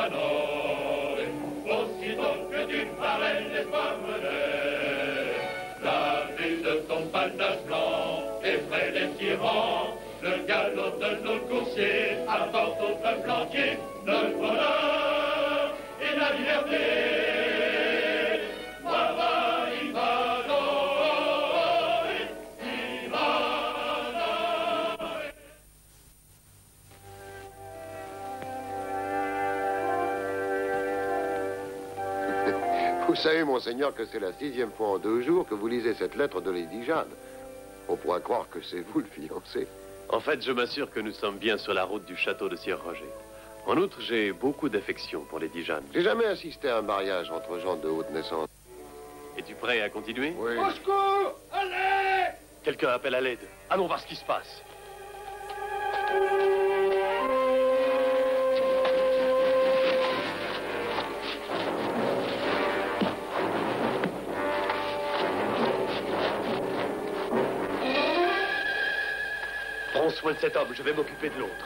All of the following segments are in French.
Hanoï. Aussitôt que du pareil l'espoir menait, la ville de son panache blanc effraie les tyrans. Le galop de nos coursiers apporte au peuple entier le bonheur et la liberté. Vous savez, monseigneur, que c'est la 6e fois en 2 jours que vous lisez cette lettre de Lady Jeanne. On pourra croire que c'est vous le fiancé. En fait, je m'assure que nous sommes bien sur la route du château de Sir Roger. En outre, j'ai beaucoup d'affection pour Lady Jeanne. J'ai jamais assisté à un mariage entre gens de haute naissance. Es-tu prêt à continuer? Oui. Au secours! Allez! Quelqu'un appelle à l'aide. Allons voir ce qui se passe. Prends soin de cet homme, je vais m'occuper de l'autre.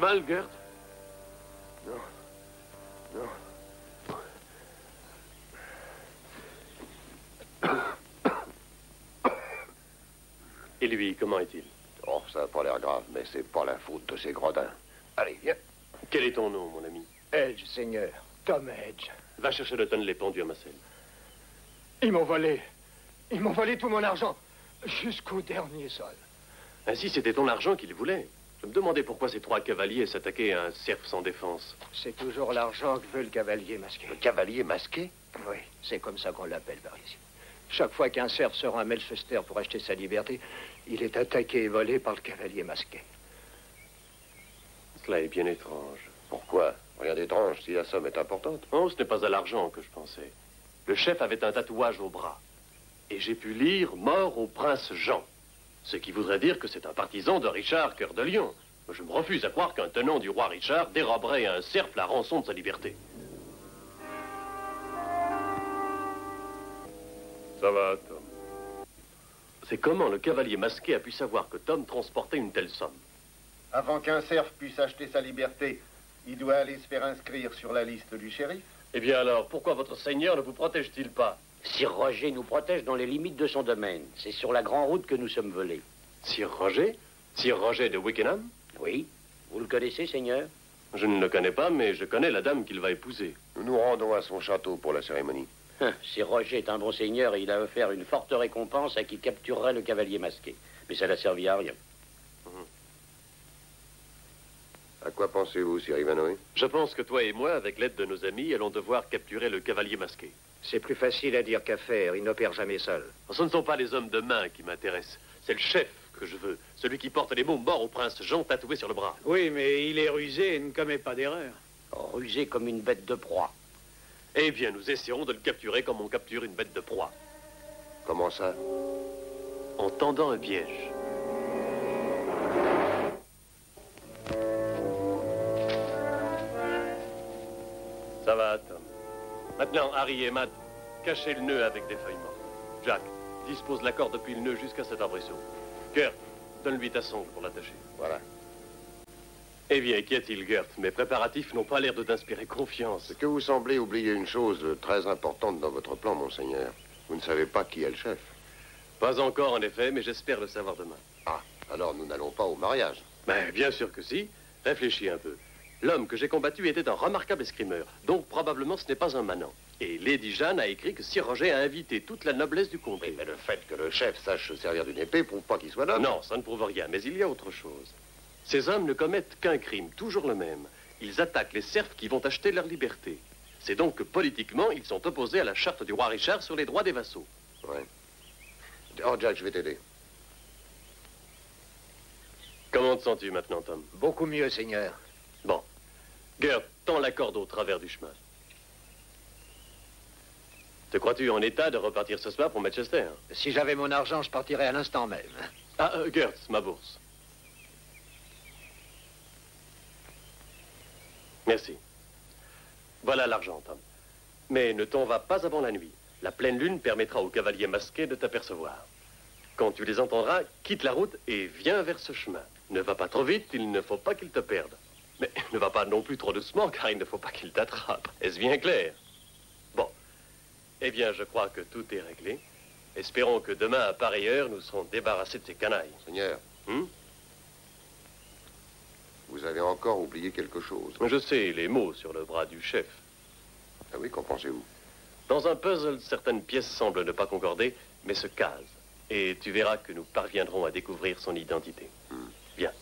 Mal, Gert? Non. Et lui, comment est-il? Oh, ça n'a pas l'air grave, mais c'est pas la faute de ces gredins. Allez, viens. Quel est ton nom, mon ami? Edge, seigneur. Tom Edge. Va chercher le tonnelet pendu à ma selle. Ils m'ont volé. Ils m'ont volé tout mon argent. Jusqu'au dernier sol. Ainsi, c'était ton argent qu'ils voulaient. Je me demandais pourquoi ces 3 cavaliers s'attaquaient à un cerf sans défense. C'est toujours l'argent que veut le cavalier masqué. Le cavalier masqué? Oui, c'est comme ça qu'on l'appelle par ici. Chaque fois qu'un cerf se rend à Melchester pour acheter sa liberté, il est attaqué et volé par le cavalier masqué. Cela est bien étrange. Pourquoi? Rien d'étrange si la somme est importante. Oh, ce n'est pas à l'argent que je pensais. Le chef avait un tatouage au bras. Et j'ai pu lire « Mort au prince Jean ». Ce qui voudrait dire que c'est un partisan de Richard, cœur de lion. Je me refuse à croire qu'un tenant du roi Richard déroberait à un cerf la rançon de sa liberté. Ça va, Tom. C'est comment le cavalier masqué a pu savoir que Tom transportait une telle somme? Avant qu'un cerf puisse acheter sa liberté, il doit aller se faire inscrire sur la liste du shérif. Eh bien alors, pourquoi votre seigneur ne vous protège-t-il pas? Sir Roger nous protège dans les limites de son domaine. C'est sur la grande route que nous sommes volés. Sir Roger? Sir Roger de Wickenham? Oui. Vous le connaissez, seigneur? Je ne le connais pas, mais je connais la dame qu'il va épouser. Nous nous rendons à son château pour la cérémonie. Sir Roger est un bon seigneur et il a offert une forte récompense à qui capturerait le cavalier masqué. Mais ça n'a servi à rien. À quoi pensez-vous, Sir Ivanhoe? Je pense que toi et moi, avec l'aide de nos amis, allons devoir capturer le cavalier masqué. C'est plus facile à dire qu'à faire. Il n'opère jamais seul. Ce ne sont pas les hommes de main qui m'intéressent. C'est le chef que je veux. Celui qui porte les mots « mort au prince Jean » tatoué sur le bras. Oui, mais il est rusé et ne commet pas d'erreur. Rusé comme une bête de proie. Eh bien, nous essaierons de le capturer comme on capture une bête de proie. Comment ça? En tendant un piège. Ça va, Tom. Maintenant, Harry et Matt, cachez le nœud avec des feuilles mortes. Jack, dispose la corde depuis le nœud jusqu'à cet arbrisseau. Gert, donne-lui ta sangle pour l'attacher. Voilà. Eh bien, qu'y a-t-il, Gert? Mes préparatifs n'ont pas l'air de t'inspirer confiance. C'est que vous semblez oublier une chose très importante dans votre plan, monseigneur. Vous ne savez pas qui est le chef. Pas encore, en effet, mais j'espère le savoir demain. Ah, alors nous n'allons pas au mariage. Mais bien sûr que si. Réfléchis un peu. L'homme que j'ai combattu était un remarquable escrimeur, donc probablement ce n'est pas un manant. Et Lady Jeanne a écrit que Sir Roger a invité toute la noblesse du comté. Oui, mais le fait que le chef sache se servir d'une épée prouve pas qu'il soit noble. Non, ça ne prouve rien, mais il y a autre chose. Ces hommes ne commettent qu'un crime, toujours le même. Ils attaquent les serfs qui vont acheter leur liberté. C'est donc que politiquement, ils sont opposés à la charte du roi Richard sur les droits des vassaux. Ouais. Oh, Jack, je vais t'aider. Comment te sens-tu maintenant, Tom? Beaucoup mieux, Seigneur. Bon. Gert, tends la corde au travers du chemin. Te crois-tu en état de repartir ce soir pour Manchester? Si j'avais mon argent, je partirais à l'instant même. Ah, Gert, ma bourse. Merci. Voilà l'argent, Tom. Mais ne t'en va pas avant la nuit. La pleine lune permettra aux cavaliers masqués de t'apercevoir. Quand tu les entendras, quitte la route et viens vers ce chemin. Ne va pas trop vite, il ne faut pas qu'ils te perdent. Mais ne va pas non plus trop doucement, car il ne faut pas qu'ils t'attrapent. Est-ce bien clair? Bon. Eh bien, je crois que tout est réglé. Espérons que demain, à pareille heure, nous serons débarrassés de ces canailles. Seigneur, vous avez encore oublié quelque chose. Je sais, les mots sur le bras du chef. Ah oui, qu'en pensez-vous? Dans un puzzle, certaines pièces semblent ne pas concorder, mais se casent. Et tu verras que nous parviendrons à découvrir son identité. Viens.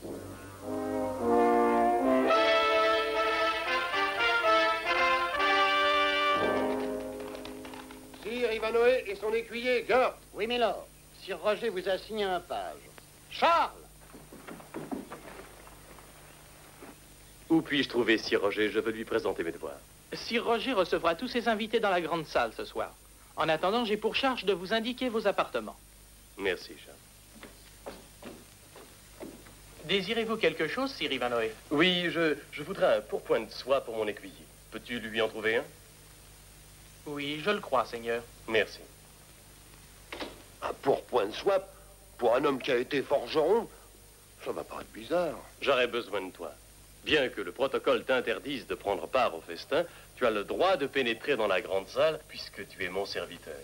Sire Ivanoé et son écuyer, Gert. Oui, milord. Sir Roger vous a signé un page. Charles! Où puis-je trouver Sir Roger? Je veux lui présenter mes devoirs. Sir Roger recevra tous ses invités dans la grande salle ce soir. En attendant, j'ai pour charge de vous indiquer vos appartements. Merci, Charles. Désirez-vous quelque chose, Sir Ivanoé? Oui, je voudrais un pourpoint de soie pour mon écuyer. Peux-tu lui en trouver un? Oui, je le crois, Seigneur. Merci. Un pourpoint de soie pour un homme qui a été forgeron? Ça va paraître bizarre. J'aurais besoin de toi. Bien que le protocole t'interdise de prendre part au festin, tu as le droit de pénétrer dans la grande salle puisque tu es mon serviteur.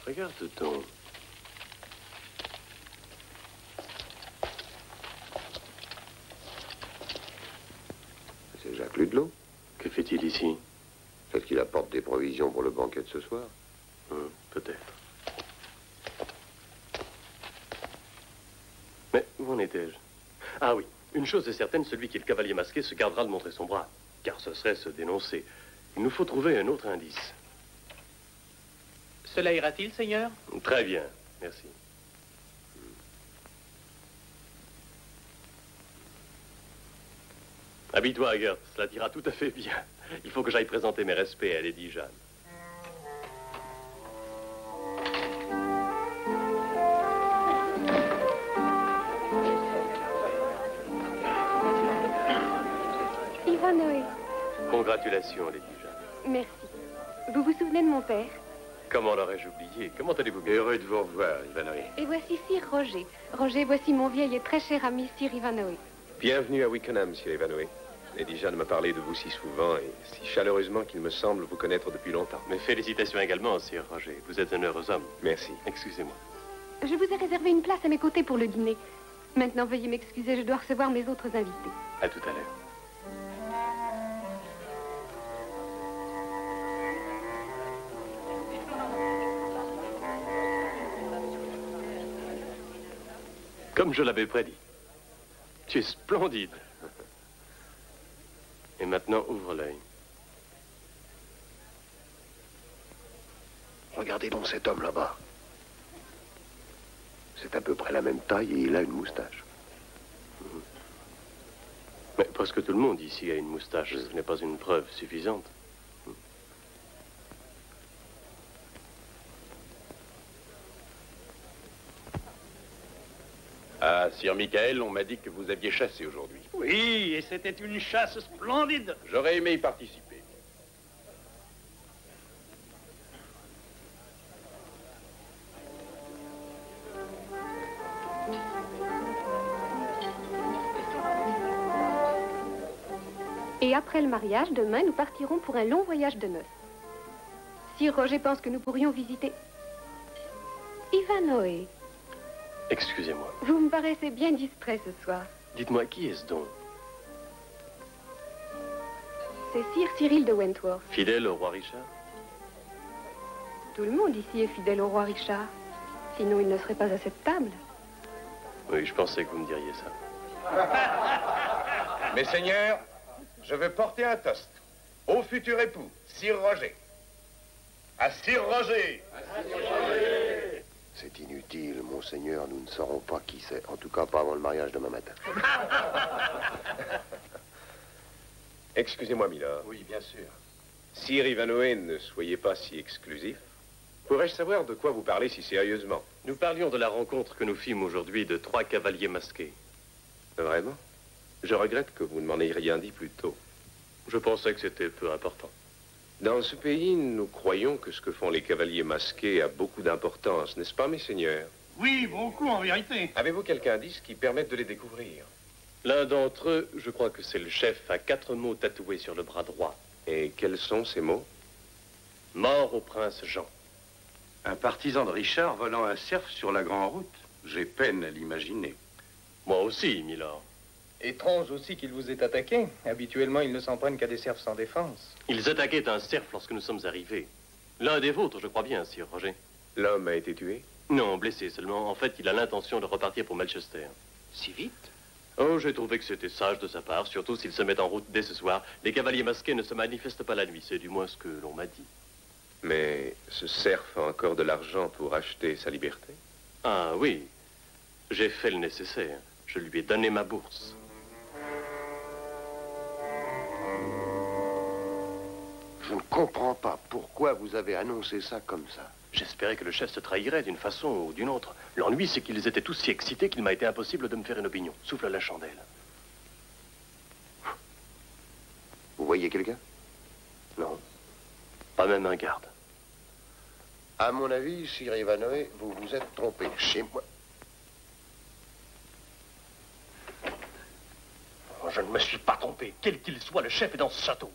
Regarde ton... C'est Jacques Ludlow. Que fait-il ici? Peut-être qu'il apporte des provisions pour le banquet de ce soir. Peut-être. Mais où en étais-je? Ah oui, une chose est certaine, celui qui est le cavalier masqué se gardera de montrer son bras, car ce serait se dénoncer. Il nous faut trouver un autre indice. Cela ira-t-il, Seigneur? Très bien, merci. Habille-toi, Gert, cela t'ira tout à fait bien. Il faut que j'aille présenter mes respects à Lady Jeanne. Ivanoé. Congratulations, Lady Jeanne. Merci. Vous vous souvenez de mon père? Comment l'aurais-je oublié? Comment allez-vous bien? Heureux de vous revoir, Ivanoé. Et voici Sir Roger. Roger, voici mon vieil et très cher ami Sir Ivanoé. Bienvenue à Wickenham, monsieur Ivanoé. Lady Jeanne m'a parlé de vous si souvent et si chaleureusement qu'il me semble vous connaître depuis longtemps. Mes félicitations également, Sir Roger. Vous êtes un heureux homme. Merci. Excusez-moi. Je vous ai réservé une place à mes côtés pour le dîner. Maintenant, veuillez m'excuser, je dois recevoir mes autres invités. À tout à l'heure. Comme je l'avais prédit. Tu es splendide. Et maintenant, ouvre l'œil. Regardez donc cet homme là-bas. C'est à peu près la même taille et il a une moustache. Mais presque tout le monde ici a une moustache. Ce n'est pas une preuve suffisante. Ah, Sir Michael, on m'a dit que vous aviez chassé aujourd'hui. Oui, et c'était une chasse splendide. J'aurais aimé y participer. Et après le mariage, demain, nous partirons pour un long voyage de noces. Sir Roger pense que nous pourrions visiter Ivanoé. Excusez-moi. Vous me paraissez bien distrait ce soir. Dites-moi, qui est-ce donc? C'est Sir Cyril de Wentworth. Fidèle au roi Richard? Tout le monde ici est fidèle au roi Richard. Sinon, il ne serait pas à cette table. Oui, je pensais que vous me diriez ça. Mes seigneurs, je veux porter un toast au futur époux, Sir Roger. À Sir Roger! C'est inutile, monseigneur, nous ne saurons pas qui c'est. En tout cas, pas avant le mariage demain matin. Excusez-moi, Milord. Oui, bien sûr. Sir Ivanhoe, ne soyez pas si exclusif. Pourrais-je savoir de quoi vous parlez si sérieusement? Nous parlions de la rencontre que nous fîmes aujourd'hui de 3 cavaliers masqués. Vraiment? Je regrette que vous ne m'en ayez rien dit plus tôt. Je pensais que c'était peu important. Dans ce pays, nous croyons que ce que font les cavaliers masqués a beaucoup d'importance, n'est-ce pas, mes seigneurs? Oui, beaucoup en vérité. Avez-vous quelques indices qui permettent de les découvrir? L'un d'entre eux, je crois que c'est le chef, a 4 mots tatoués sur le bras droit. Et quels sont ces mots? Mort au prince Jean. Un partisan de Richard volant un cerf sur la grande route. J'ai peine à l'imaginer. Moi aussi, milord. Étrange aussi qu'ils vous aient attaqué. Habituellement, ils ne s'en prennent qu'à des cerfs sans défense. Ils attaquaient un cerf lorsque nous sommes arrivés. L'un des vôtres, je crois bien, Sir Roger. L'homme a été tué? Non, blessé seulement. En fait, il a l'intention de repartir pour Melchester. Si vite? Oh, j'ai trouvé que c'était sage de sa part, surtout s'il se met en route dès ce soir. Les cavaliers masqués ne se manifestent pas la nuit, c'est du moins ce que l'on m'a dit. Mais ce cerf a encore de l'argent pour acheter sa liberté? Ah oui, j'ai fait le nécessaire. Je lui ai donné ma bourse. Je ne comprends pas pourquoi vous avez annoncé ça comme ça. J'espérais que le chef se trahirait d'une façon ou d'une autre. L'ennui, c'est qu'ils étaient tous si excités qu'il m'a été impossible de me faire une opinion. Souffle la chandelle. Vous voyez quelqu'un? Non, pas même un garde. À mon avis, Sir Ivanhoe, vous vous êtes trompé. Chez moi. Je ne me suis pas trompé. Quel qu'il soit, le chef est dans ce château.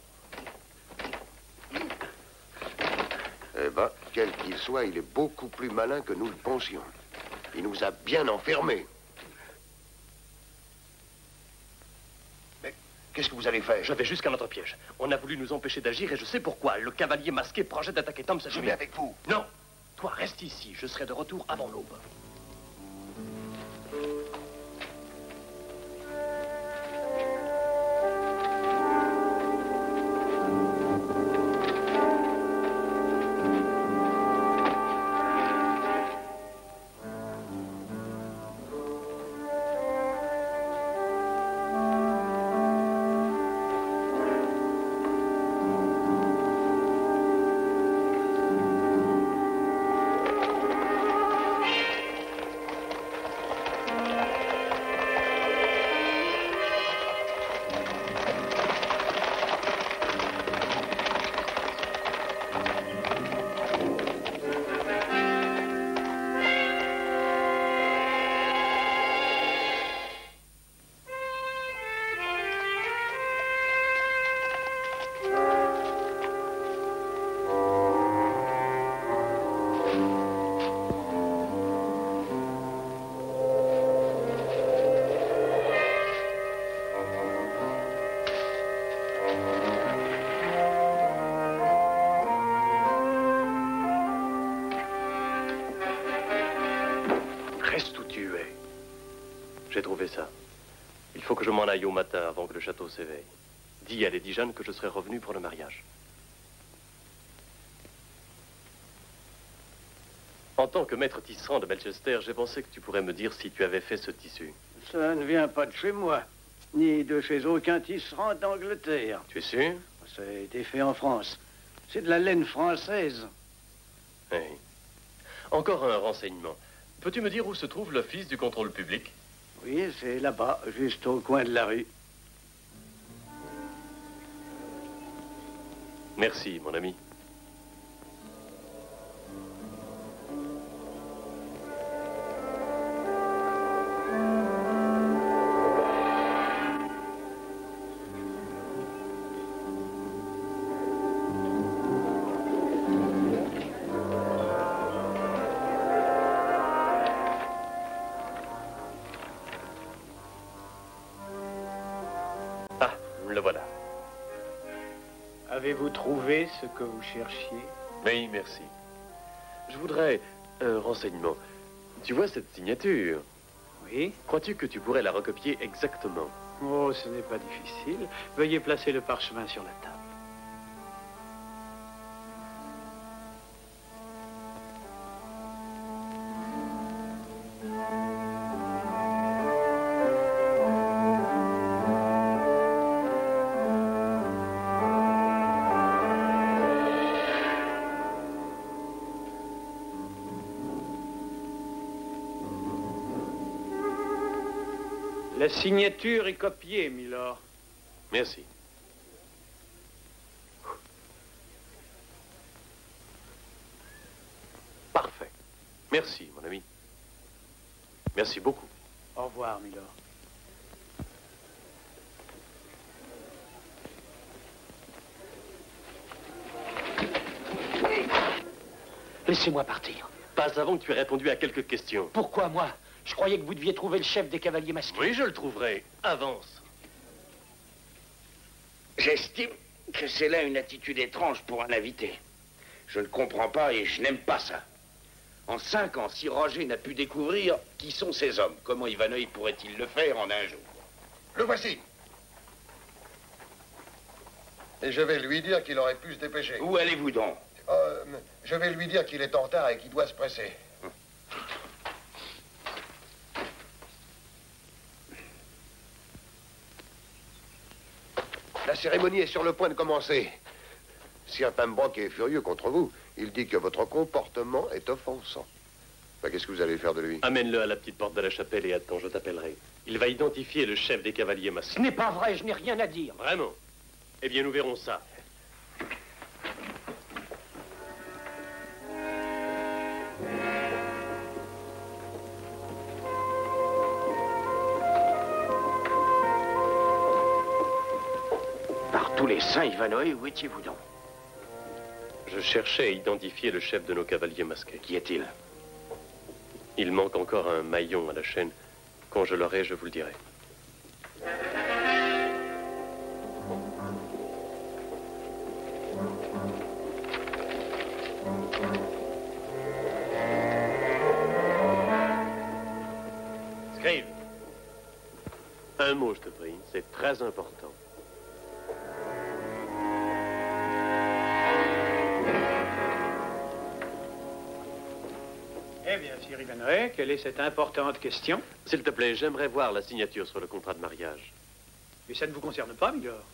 Eh ben, quel qu'il soit, il est beaucoup plus malin que nous le pensions. Il nous a bien enfermés. Mais qu'est-ce que vous allez faire? J'avais jusqu'à notre piège. On a voulu nous empêcher d'agir et je sais pourquoi. Le cavalier masqué projette d'attaquer Tom Je vais avec vous. Non. Toi, reste ici. Je serai de retour avant l'aube. J'ai trouvé ça. Il faut que je m'en aille au matin avant que le château s'éveille. Dis à Lady Jeanne que je serai revenu pour le mariage. En tant que maître tisserand de Melchester, j'ai pensé que tu pourrais me dire si tu avais fait ce tissu. Ça ne vient pas de chez moi, ni de chez aucun tisserand d'Angleterre. Tu es sûr? Ça a été fait en France. C'est de la laine française. Oui. Encore un renseignement. Peux-tu me dire où se trouve l'office du contrôle public? Oui, c'est là-bas, juste au coin de la rue. Merci, mon ami. Le voilà. ce que vous cherchiez? Oui, merci. Je voudrais un renseignement. Tu vois cette signature? Oui. Crois-tu que tu pourrais la recopier exactement? Oh, ce n'est pas difficile. Veuillez placer le parchemin sur la table. La signature est copiée, Milord. Merci. Parfait. Merci, mon ami. Merci beaucoup. Au revoir, Milord. Laissez-moi partir. Pas avant que tu aies répondu à quelques questions. Pourquoi moi? Je croyais que vous deviez trouver le chef des cavaliers masqués. Oui, je le trouverai. Avance. J'estime que c'est là une attitude étrange pour un invité. Je ne comprends pas et je n'aime pas ça. En 5 ans, si Roger n'a pu découvrir qui sont ces hommes, comment Ivanoï pourrait-il le faire en un jour? Le voici. Et je vais lui dire qu'il aurait pu se dépêcher. Où allez-vous donc? Je vais lui dire qu'il est en retard et qu'il doit se presser. La cérémonie est sur le point de commencer. Sir Pembroke est furieux contre vous. Il dit que votre comportement est offensant. Ben, qu'est-ce que vous allez faire de lui? Amène-le à la petite porte de la chapelle et attends, je t'appellerai. Il va identifier le chef des cavaliers masqués. Ce n'est pas vrai, je n'ai rien à dire. Vraiment? Eh bien, nous verrons ça. Par tous les saints, Ivanoï, où étiez-vous donc? Je cherchais à identifier le chef de nos cavaliers masqués. Qui est-il? Il manque encore un maillon à la chaîne. Quand je l'aurai, je vous le dirai. Scribe. Un mot, je te prie. C'est très important. Eh bien, Sir Ivanoï, quelle est cette importante question? S'il te plaît, j'aimerais voir la signature sur le contrat de mariage. Mais ça ne vous concerne pas, Milord.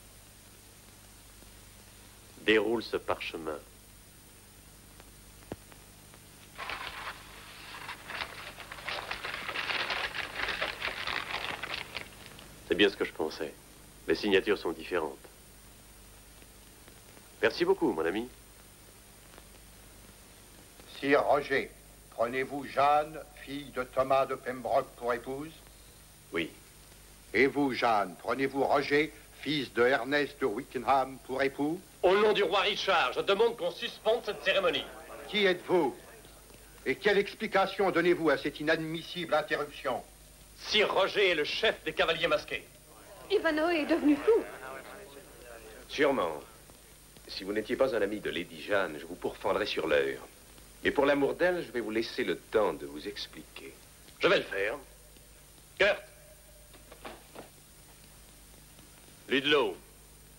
Déroule ce parchemin. C'est bien ce que je pensais. Les signatures sont différentes. Merci beaucoup, mon ami. Sir Roger, prenez-vous Jeanne, fille de Thomas de Pembroke, pour épouse? Oui. Et vous, Jeanne, prenez-vous Roger, fils de Ernest de Wickenham, pour époux? Au nom du roi Richard, je demande qu'on suspende cette cérémonie. Qui êtes-vous? Et quelle explication donnez-vous à cette inadmissible interruption? Sir Roger est le chef des cavaliers masqués. Ivanoï est devenu fou. Sûrement. Si vous n'étiez pas un ami de Lady Jeanne, je vous pourfendrais sur l'heure. Mais pour l'amour d'elle, je vais vous laisser le temps de vous expliquer. Je vais le faire. Kurt. Ludlow,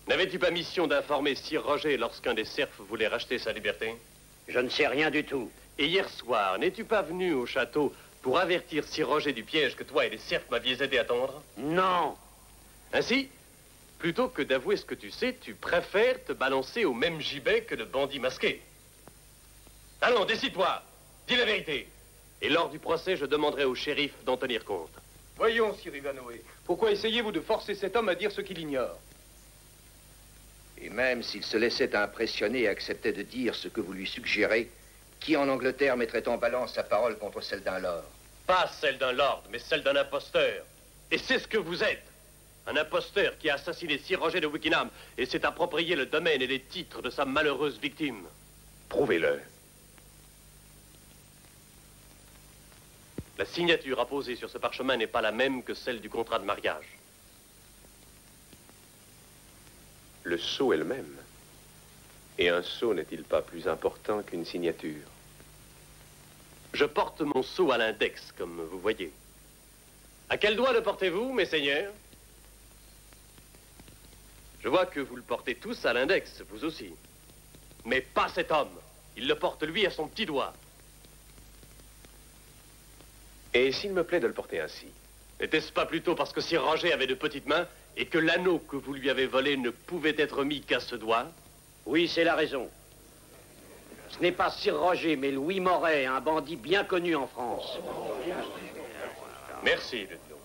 n'avais-tu pas mission d'informer Sir Roger lorsqu'un des serfs voulait racheter sa liberté? Je ne sais rien du tout. Et hier soir, n'es-tu pas venu au château pour avertir Sir Roger du piège que toi et les serfs m'aviez aidé à tendre? Non. Ainsi, plutôt que d'avouer ce que tu sais, tu préfères te balancer au même gibet que le bandit masqué. Allons, décide-toi. Dis la vérité. Et lors du procès, je demanderai au shérif d'en tenir compte. Voyons, Sir Ivanoï, pourquoi essayez-vous de forcer cet homme à dire ce qu'il ignore? Et même s'il se laissait impressionner et acceptait de dire ce que vous lui suggérez, qui en Angleterre mettrait en balance sa parole contre celle d'un lord? Pas celle d'un lord, mais celle d'un imposteur. Et c'est ce que vous êtes. Un imposteur qui a assassiné Sir Roger de Wickenham et s'est approprié le domaine et les titres de sa malheureuse victime. Prouvez-le. La signature apposée sur ce parchemin n'est pas la même que celle du contrat de mariage. Le sceau est le même. Et un sceau n'est-il pas plus important qu'une signature? Je porte mon sceau à l'index, comme vous voyez. À quel doigt le portez-vous, mes seigneurs? Je vois que vous le portez tous à l'index, vous aussi. Mais pas cet homme. Il le porte, lui, à son petit doigt. Et s'il me plaît de le porter ainsi? N'était-ce pas plutôt parce que Sir Roger avait de petites mains et que l'anneau que vous lui avez volé ne pouvait être mis qu'à ce doigt? Oui, c'est la raison. Ce n'est pas Sir Roger, mais Louis Moret, un bandit bien connu en France. Merci, lieutenant.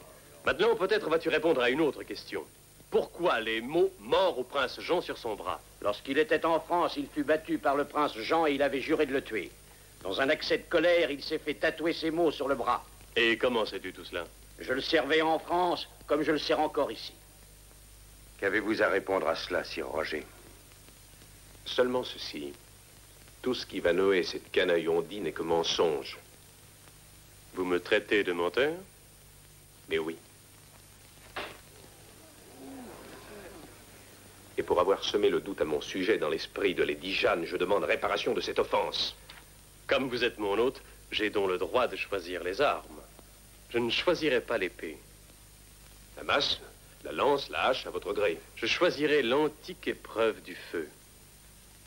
Maintenant, peut-être vas-tu répondre à une autre question. Pourquoi les mots « mort au prince Jean » sur son bras? Lorsqu'il était en France, il fut battu par le prince Jean et il avait juré de le tuer. Dans un accès de colère, il s'est fait tatouer ces mots sur le bras. Et comment sais-tu tout cela? Je le servais en France, comme je le sers encore ici. Qu'avez-vous à répondre à cela, Sir Roger? Seulement ceci. Tout ce qu'Ivanoé et cette canaille ont dit n'est que mensonge. Vous me traitez de menteur? Mais oui. Et pour avoir semé le doute à mon sujet dans l'esprit de Lady Jeanne, je demande réparation de cette offense. Comme vous êtes mon hôte, j'ai donc le droit de choisir les armes. Je ne choisirai pas l'épée. La masse, la lance, la hache, à votre gré. Je choisirai l'antique épreuve du feu.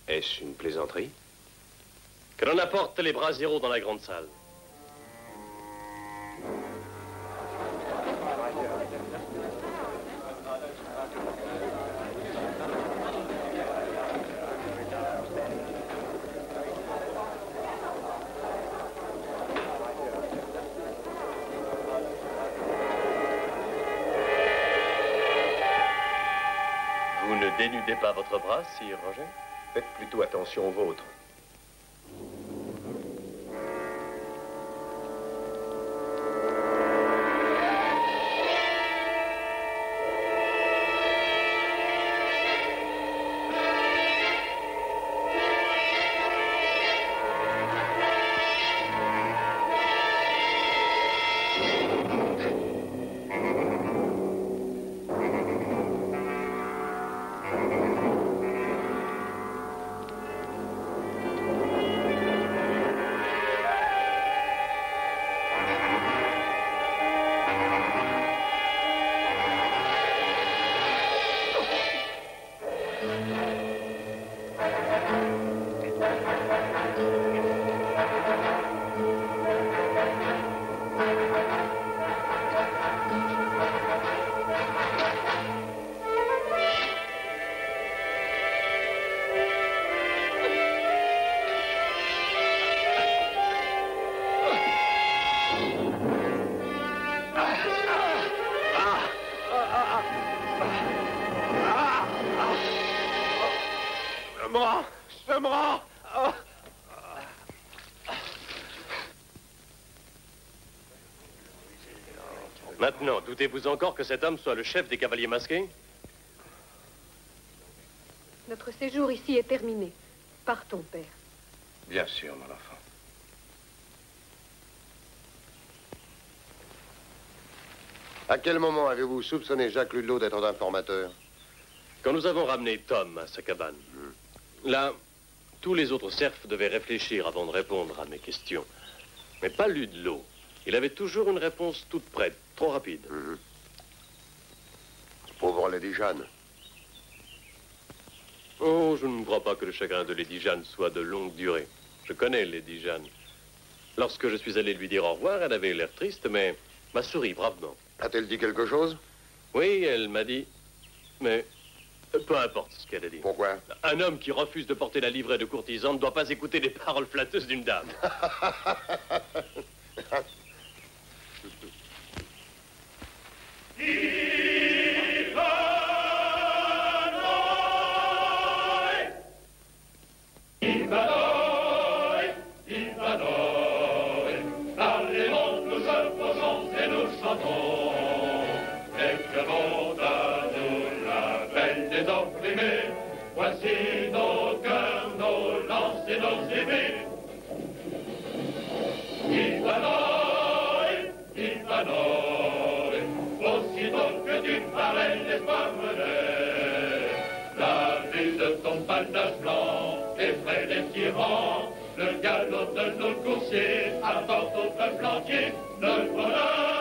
Est-ce une plaisanterie? Que l'on apporte les braseros dans la grande salle. Vous ne dénudez pas votre bras, Sir Roger? Faites plutôt attention au vôtre. Maintenant, doutez-vous encore que cet homme soit le chef des cavaliers masqués? Notre séjour ici est terminé. Partons, père. Bien sûr, mon enfant. À quel moment avez-vous soupçonné Jacques Ludlow d'être un informateur? Quand nous avons ramené Tom à sa cabane. Là, tous les autres serfs devaient réfléchir avant de répondre à mes questions. Mais pas Ludlow. Il avait toujours une réponse toute prête, trop rapide. Pauvre Lady Jeanne. Oh, je ne crois pas que le chagrin de Lady Jeanne soit de longue durée. Je connais Lady Jeanne. Lorsque je suis allé lui dire au revoir, elle avait l'air triste, mais m'a souri bravement. A-t-elle dit quelque chose? Oui, elle m'a dit. Mais peu importe ce qu'elle a dit. Pourquoi? Un homme qui refuse de porter la livrée de courtisan ne doit pas écouter les paroles flatteuses d'une dame. Parlez-nous, nous faisons et nous chantons. Écrivons à nous la belle des opprimés. Voici nos cœurs, nos lances et nos épées. Ivanoï, Ivanoï, aussitôt que tu parais l'espoir venait, la vue de ton panache blanc rangs. Le galop de nos coursiers apporte au peuple entier le bonheur.